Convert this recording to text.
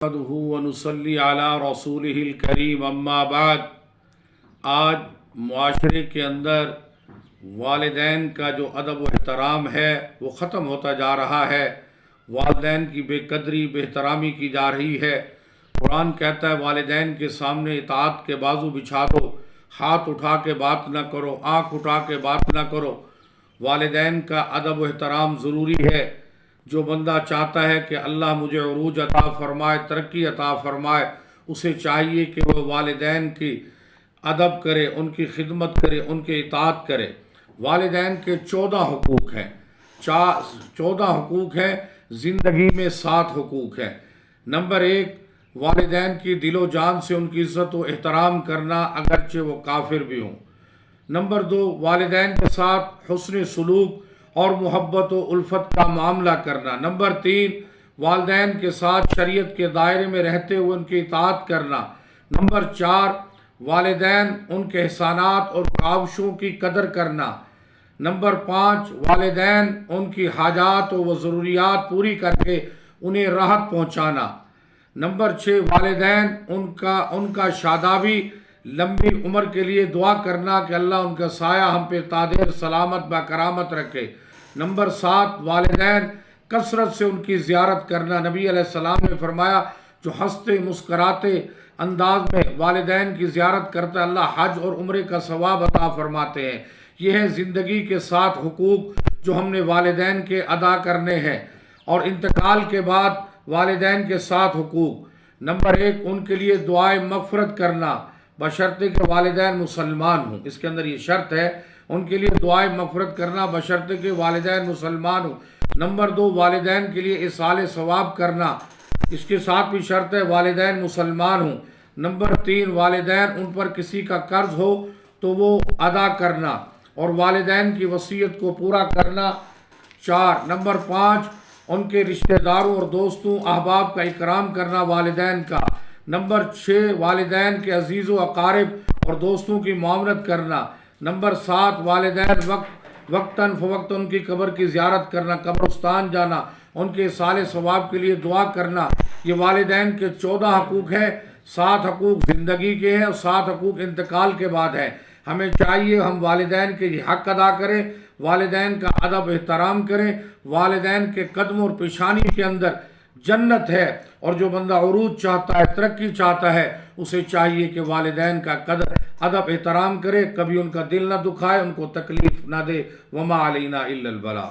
نحمدہ ونصلی علی رسولہ الکریم اما بعد۔ آج معاشرے کے اندر والدین کا جو ادب و احترام ہے وہ ختم ہوتا جا رہا ہے، والدین کی بے قدری بے احترامی کی جا رہی ہے۔ قرآن کہتا ہے والدین کے سامنے اطاعت کے بازو بچھا دو، ہاتھ اٹھا کے بات نہ کرو، آنکھ اٹھا کے بات نہ کرو۔ والدین کا ادب و احترام ضروری ہے۔ جو بندہ چاہتا ہے کہ اللہ مجھے عروج عطا فرمائے، ترقی عطا فرمائے، اسے چاہیے کہ وہ والدین کی ادب کرے، ان کی خدمت کرے، ان کے اطاعت کرے۔ والدین کے 14 حقوق ہیں، 14 حقوق ہیں، زندگی میں 7 حقوق ہیں۔ نمبر 1، والدین کی دل و جان سے ان کی عزت و احترام کرنا اگرچہ وہ کافر بھی ہوں۔ نمبر 2، والدین کے ساتھ حسن سلوک اور محبت و الفت کا معاملہ کرنا۔ نمبر 3، والدین کے ساتھ شریعت کے دائرے میں رہتے ہوئے ان کی اطاعت کرنا۔ نمبر 4، والدین ان کے احسانات اور کاوشوں کی قدر کرنا۔ نمبر 5، والدین ان کی حاجات و ضروریات پوری کر کے انہیں راحت پہنچانا۔ نمبر 6، والدین ان کا شادابی لمبی عمر کے لیے دعا کرنا کہ اللہ ان کا سایہ ہم پہ تادیر سلامت با کرامت رکھے۔ نمبر 7، والدین کثرت سے ان کی زیارت کرنا۔ نبی علیہ السلام نے فرمایا جو ہنستے مسکراتے انداز میں والدین کی زیارت کرتا ہے اللہ حج اور عمرے کا ثواب عطا فرماتے ہیں۔ یہ ہے زندگی کے 7 حقوق جو ہم نے والدین کے ادا کرنے ہیں۔ اور انتقال کے بعد والدین کے 7 حقوق۔ نمبر 1، ان کے لیے دعائے مغفرت کرنا بشرطے کہ والدین مسلمان ہوں۔ اس کے اندر یہ شرط ہے، ان کے لیے دعائے مغفرت کرنا بشرطے کہ والدین مسلمان ہوں۔ نمبر 2، والدین کے لیے ایصال ثواب کرنا، اس کے ساتھ بھی شرط ہے والدین مسلمان ہوں۔ نمبر 3، والدین ان پر کسی کا قرض ہو تو وہ ادا کرنا اور والدین کی وصیت کو پورا کرنا۔ 4، نمبر 5، ان کے رشتہ داروں اور دوستوں احباب کا اکرام کرنا والدین کا۔ نمبر 6، والدین کے عزیز و اقارب اور دوستوں کی معاونت کرنا۔ نمبر 7، والدین وقتاً فوقتاً ان کی قبر کی زیارت کرنا، قبرستان جانا، ان کے ایصال ثواب کے لیے دعا کرنا۔ یہ والدین کے 14 حقوق ہیں۔ 7 حقوق زندگی کے ہیں اور 7 حقوق انتقال کے بعد ہیں۔ ہمیں چاہیے ہم والدین کے یہ حق ادا کریں، والدین کا ادب احترام کریں۔ والدین کے قدم اور پیشانی کے اندر جنت ہے، اور جو بندہ عروج چاہتا ہے، ترقی چاہتا ہے، اسے چاہیے کہ والدین کا ادب احترام کرے، کبھی ان کا دل نہ دکھائے، ان کو تکلیف نہ دے۔ وما علینا الا البلاغ۔